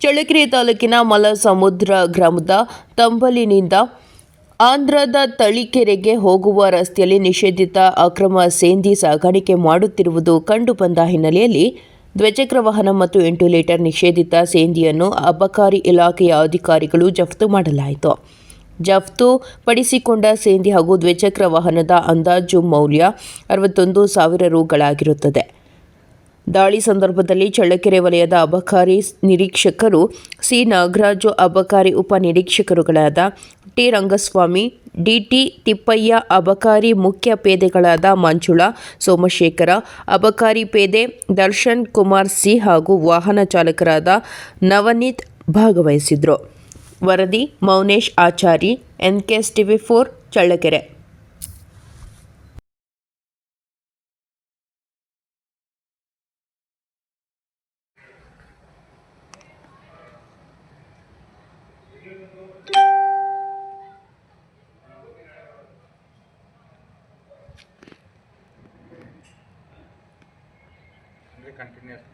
ಚಳ್ಳಕೆರೆ ತಾಲೂಕಿನ ಮಲಸಮುದ್ರ ಗ್ರಾಮದ ತಂಬಲಿನಿಂದ ಆಂಧ್ರದ ತಳಿಕೆರೆಗೆ ಹೋಗುವ ರಸ್ತೆಯಲ್ಲಿ ನಿಷೇಧಿತ ಅಕ್ರಮ ಸೇಂದಿ ಸಾಗಾಣಿಕೆ ಮಾಡುತ್ತಿರುವುದು ಕಂಡುಬಂದ ಹಿನ್ನೆಲೆಯಲ್ಲಿ ದ್ವಿಚಕ್ರ ವಾಹನ ಮತ್ತು 8 ಲೀಟರ್ ನಿಷೇಧಿತ ಸೇಂದಿಯನ್ನು ಅಬಕಾರಿ ಇಲಾಖೆಯ ಅಧಿಕಾರಿಗಳು ಜಪ್ತು ಮಾಡಲಾಯಿತು. ಜಪ್ತು ಪಡಿಸಿಕೊಂಡ ಸೇಂದಿ ಹಾಗೂ ದ್ವಿಚಕ್ರ ವಾಹನದ ಅಂದಾಜು ಮೌಲ್ಯ 61,000 ರುಗಳಾಗಿರುತ್ತದೆ. ದಾಳಿ ಸಂದರ್ಭದಲ್ಲಿ ಚಳ್ಳಕೆರೆ ವಲಯದ ಅಬಕಾರಿ ನಿರೀಕ್ಷಕರು ಸಿ. ನಾಗರಾಜು, ಅಬಕಾರಿ ಉಪ ನಿರೀಕ್ಷಕರುಗಳಾದ ಟಿ. ರಂಗಸ್ವಾಮಿ, ಡಿಟಿ ತಿಪ್ಪಯ್ಯ, ಅಬಕಾರಿ ಮುಖ್ಯ ಪೇದೆಗಳಾದ ಮಂಜುಳಾ, ಸೋಮಶೇಖರ, ಅಬಕಾರಿ ಪೇದೆ ದರ್ಶನ್ ಕುಮಾರ್ ಸಿ ಹಾಗೂ ವಾಹನ ಚಾಲಕರಾದ ನವನೀತ್ ಭಾಗವಹಿಸಿದ್ರು. ವರದಿ ಮೌನೇಶ್ ಆಚಾರಿ, ಎನ್ಕೆಎಸ್ ಟಿವಿ4, ಚಳ್ಳಕೆರೆ. ಕಂಟಿನ್ಯೂಸ್